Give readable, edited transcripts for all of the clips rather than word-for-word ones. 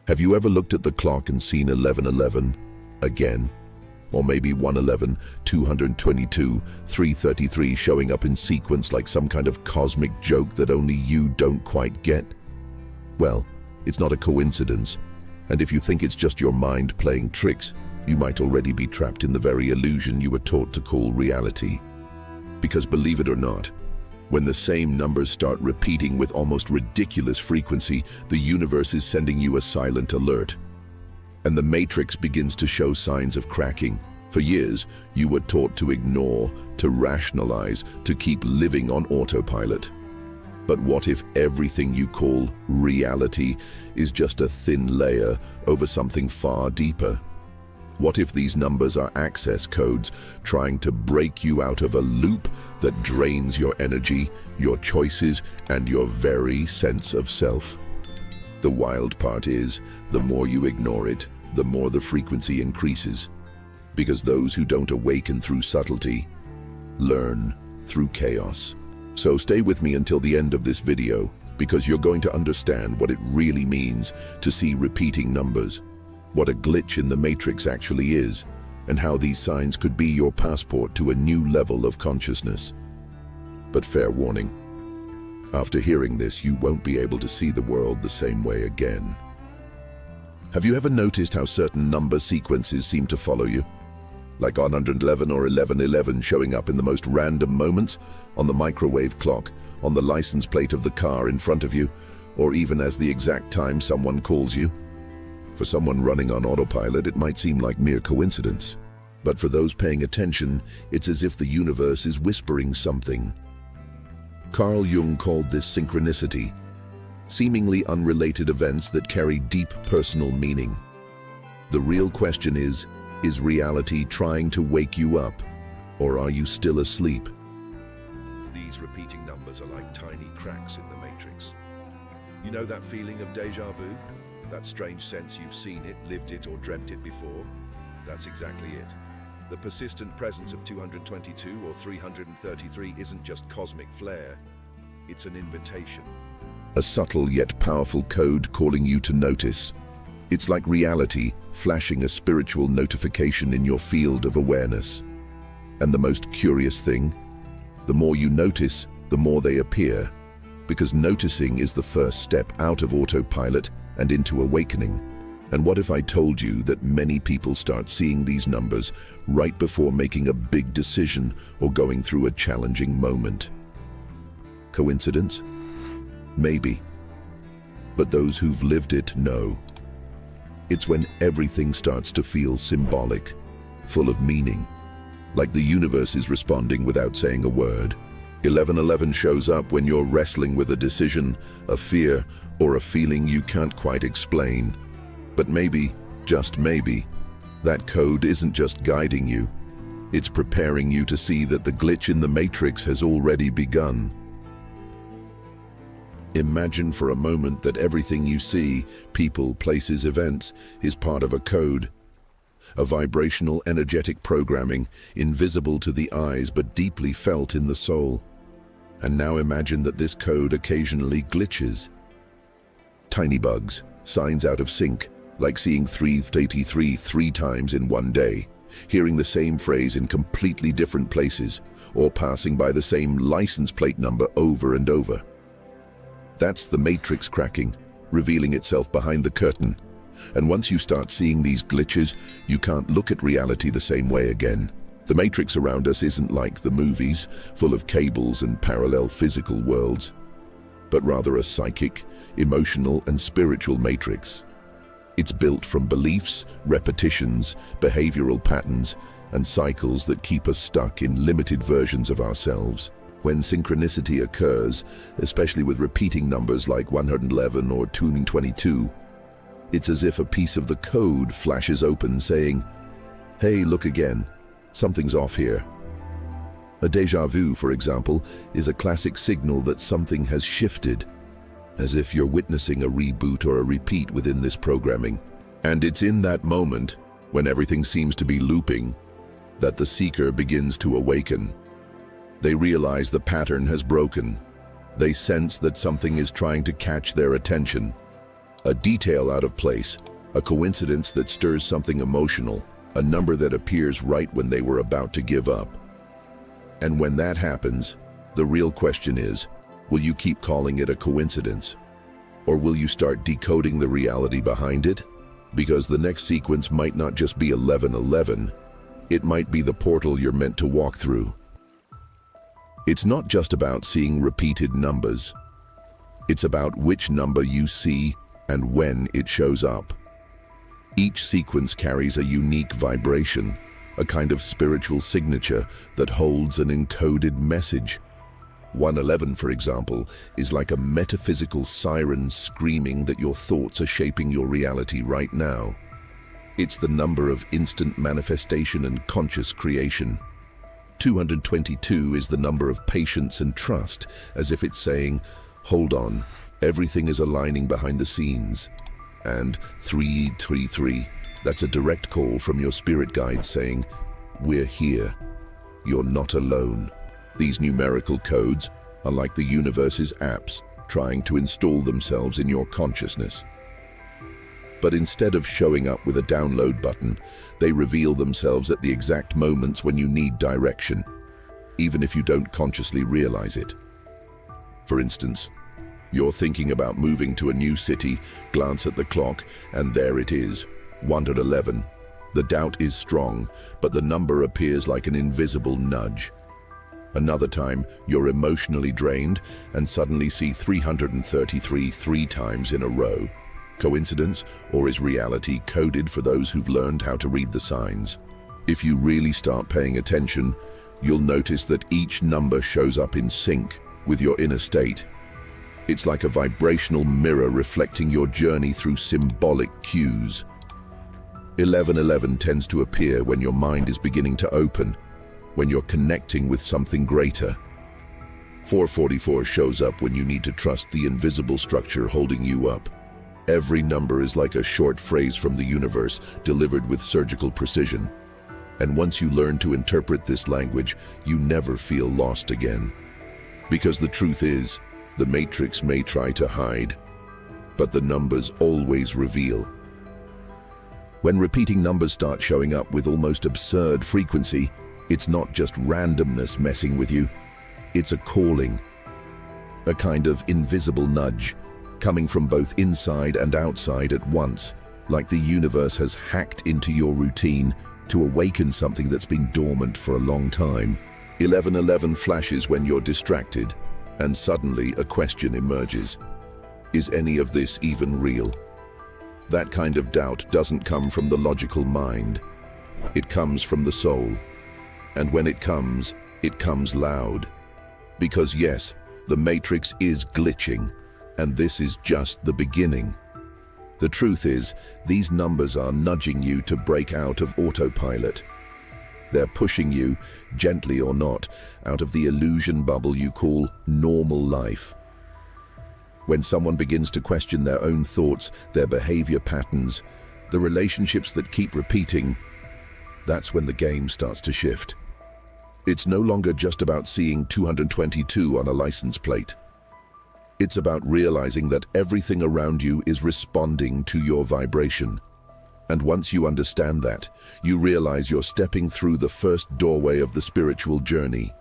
Have you ever looked at the clock and seen 11:11 again? Or maybe 111, 222, 333 showing up in sequence like some kind of cosmic joke that only you don't quite get? Well, it's not a coincidence, and if you think it's just your mind playing tricks, you might already be trapped in the very illusion you were taught to call reality. Because believe it or not, when the same numbers start repeating with almost ridiculous frequency, the universe is sending you a silent alert. And the matrix begins to show signs of cracking. For years, you were taught to ignore, to rationalize, to keep living on autopilot. But what if everything you call reality is just a thin layer over something far deeper? What if these numbers are access codes trying to break you out of a loop that drains your energy, your choices, and your very sense of self? The wild part is, the more you ignore it, the more the frequency increases. Because those who don't awaken through subtlety learn through chaos. So stay with me until the end of this video, because you're going to understand what it really means to see repeating numbers, what a glitch in the matrix actually is, and how these signs could be your passport to a new level of consciousness. But fair warning, after hearing this, you won't be able to see the world the same way again. Have you ever noticed how certain number sequences seem to follow you? Like 111 or 1111 showing up in the most random moments, on the microwave clock, on the license plate of the car in front of you, or even as the exact time someone calls you. For someone running on autopilot, it might seem like mere coincidence. But for those paying attention, it's as if the universe is whispering something. Carl Jung called this synchronicity, seemingly unrelated events that carry deep personal meaning. The real question is reality trying to wake you up, or are you still asleep? These repeating numbers are like tiny cracks in the matrix. You know that feeling of déjà vu? That strange sense you've seen it, lived it, or dreamt it before? That's exactly it. The persistent presence of 222 or 333 isn't just cosmic flair, it's an invitation. A subtle yet powerful code calling you to notice. It's like reality flashing a spiritual notification in your field of awareness. And the most curious thing, the more you notice, the more they appear, because noticing is the first step out of autopilot and into awakening. And what if I told you that many people start seeing these numbers right before making a big decision or going through a challenging moment? Coincidence? Maybe. But those who've lived it know. It's when everything starts to feel symbolic, full of meaning, like the universe is responding without saying a word. 1111 shows up when you're wrestling with a decision, a fear, or a feeling you can't quite explain. But maybe, just maybe, that code isn't just guiding you. It's preparing you to see that the glitch in the matrix has already begun. Imagine for a moment that everything you see, people, places, events, is part of a code. A vibrational, energetic programming, invisible to the eyes but deeply felt in the soul. And now imagine that this code occasionally glitches. Tiny bugs, signs out of sync, like seeing 383 three times in one day, hearing the same phrase in completely different places, or passing by the same license plate number over and over. That's the matrix cracking, revealing itself behind the curtain. And once you start seeing these glitches, you can't look at reality the same way again. The matrix around us isn't like the movies, full of cables and parallel physical worlds, but rather a psychic, emotional, and spiritual matrix. It's built from beliefs, repetitions, behavioral patterns, and cycles that keep us stuck in limited versions of ourselves. When synchronicity occurs, especially with repeating numbers like 111 or 222, it's as if a piece of the code flashes open saying, "Hey, look again, something's off here." A déjà vu, for example, is a classic signal that something has shifted, as if you're witnessing a reboot or a repeat within this programming. And it's in that moment, when everything seems to be looping, that the seeker begins to awaken. They realize the pattern has broken. They sense that something is trying to catch their attention. A detail out of place, a coincidence that stirs something emotional, a number that appears right when they were about to give up. And when that happens, the real question is, will you keep calling it a coincidence? Or will you start decoding the reality behind it? Because the next sequence might not just be 1111, it might be the portal you're meant to walk through. It's not just about seeing repeated numbers. It's about which number you see and when it shows up. Each sequence carries a unique vibration, a kind of spiritual signature that holds an encoded message. 111, for example, is like a metaphysical siren screaming that your thoughts are shaping your reality right now. It's the number of instant manifestation and conscious creation. 222 is the number of patience and trust, as if it's saying, hold on, everything is aligning behind the scenes. And 333, that's a direct call from your spirit guide saying, we're here, you're not alone. These numerical codes are like the universe's apps trying to install themselves in your consciousness. But instead of showing up with a download button, they reveal themselves at the exact moments when you need direction, even if you don't consciously realize it. For instance, you're thinking about moving to a new city, glance at the clock, and there it is, 111. The doubt is strong, but the number appears like an invisible nudge. Another time, you're emotionally drained and suddenly see 333 three times in a row. Coincidence, or is reality coded for those who've learned how to read the signs? If you really start paying attention, you'll notice that each number shows up in sync with your inner state. It's like a vibrational mirror reflecting your journey through symbolic cues. 1111 tends to appear when your mind is beginning to open, when you're connecting with something greater. 444 shows up when you need to trust the invisible structure holding you up. Every number is like a short phrase from the universe, delivered with surgical precision. And once you learn to interpret this language, you never feel lost again. Because the truth is, the matrix may try to hide, but the numbers always reveal. When repeating numbers start showing up with almost absurd frequency, it's not just randomness messing with you, it's a calling, a kind of invisible nudge, coming from both inside and outside at once, like the universe has hacked into your routine to awaken something that's been dormant for a long time. 1111 flashes when you're distracted, and suddenly a question emerges. Is any of this even real? That kind of doubt doesn't come from the logical mind. It comes from the soul. And when it comes loud. Because yes, the matrix is glitching, and this is just the beginning. The truth is, these numbers are nudging you to break out of autopilot. They're pushing you, gently or not, out of the illusion bubble you call normal life. When someone begins to question their own thoughts, their behavior patterns, the relationships that keep repeating, that's when the game starts to shift. It's no longer just about seeing 222 on a license plate. It's about realizing that everything around you is responding to your vibration. And once you understand that, you realize you're stepping through the first doorway of the spiritual journey,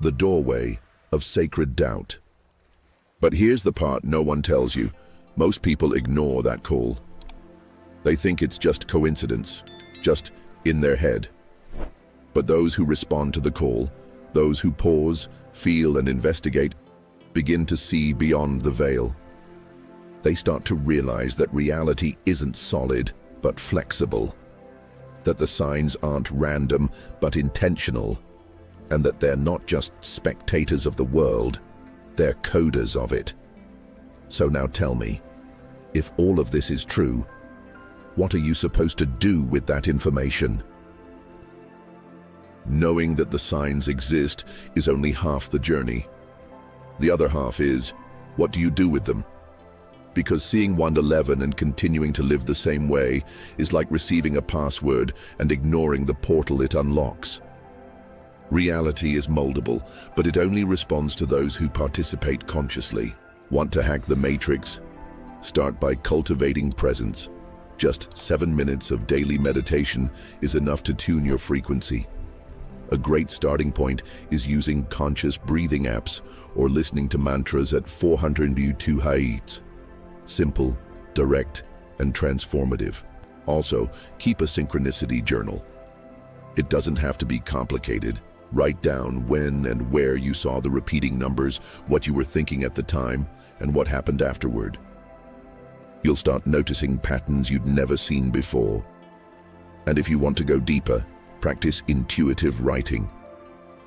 the doorway of sacred doubt. But here's the part no one tells you. Most people ignore that call. They think it's just coincidence, just in their head. But those who respond to the call, those who pause, feel, and investigate, begin to see beyond the veil. They start to realize that reality isn't solid, but flexible. That the signs aren't random, but intentional. And that they're not just spectators of the world, they're coders of it. So now tell me, if all of this is true, what are you supposed to do with that information? Knowing that the signs exist is only half the journey. The other half is, what do you do with them? Because seeing 111 and continuing to live the same way is like receiving a password and ignoring the portal it unlocks. Reality is moldable, but it only responds to those who participate consciously. Want to hack the matrix? Start by cultivating presence. Just 7 minutes of daily meditation is enough to tune your frequency. A great starting point is using conscious breathing apps or listening to mantras at 402 Hz. Simple, direct, and transformative. Also, keep a synchronicity journal. It doesn't have to be complicated. Write down when and where you saw the repeating numbers, what you were thinking at the time, and what happened afterward. You'll start noticing patterns you'd never seen before. And if you want to go deeper, practice intuitive writing.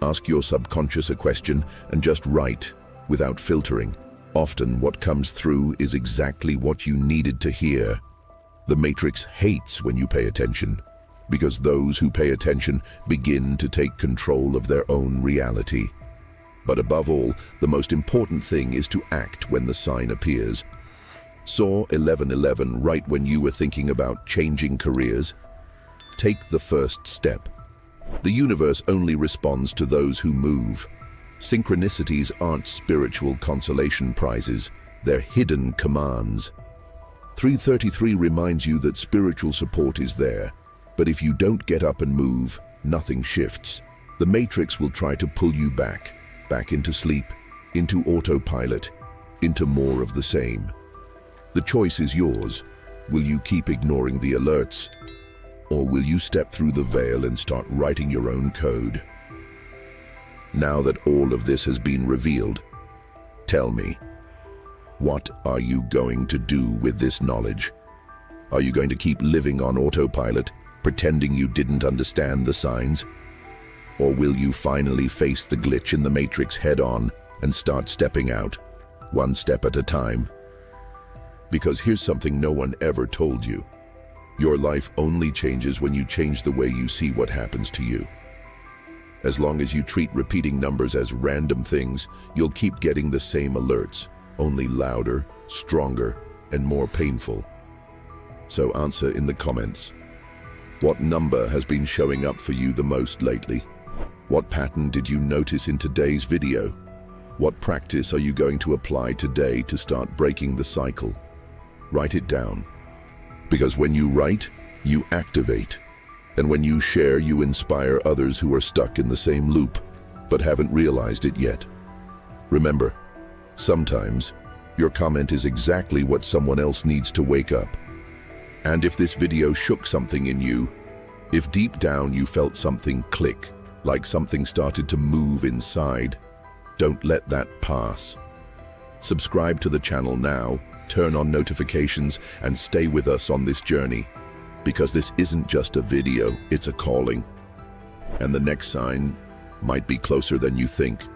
Ask your subconscious a question and just write, without filtering. Often what comes through is exactly what you needed to hear. The Matrix hates when you pay attention, because those who pay attention begin to take control of their own reality. But above all, the most important thing is to act when the sign appears. Saw 1111 right when you were thinking about changing careers? Take the first step. The universe only responds to those who move. Synchronicities aren't spiritual consolation prizes, they're hidden commands. 333 reminds you that spiritual support is there, but if you don't get up and move, nothing shifts. The Matrix will try to pull you back into sleep, into autopilot, into more of the same. The choice is yours. Will you keep ignoring the alerts? Or will you step through the veil and start writing your own code? Now that all of this has been revealed, tell me, what are you going to do with this knowledge? Are you going to keep living on autopilot, pretending you didn't understand the signs? Or will you finally face the glitch in the Matrix head-on and start stepping out, one step at a time? Because here's something no one ever told you. Your life only changes when you change the way you see what happens to you. As long as you treat repeating numbers as random things, you'll keep getting the same alerts, only louder, stronger, and more painful. So answer in the comments. What number has been showing up for you the most lately? What pattern did you notice in today's video? What practice are you going to apply today to start breaking the cycle? Write it down. Because when you write, you activate. And when you share, you inspire others who are stuck in the same loop, but haven't realized it yet. Remember, sometimes your comment is exactly what someone else needs to wake up. And if this video shook something in you, if deep down you felt something click, like something started to move inside, don't let that pass. Subscribe to the channel now, turn on notifications, and stay with us on this journey. Because this isn't just a video, it's a calling. And the next sign might be closer than you think.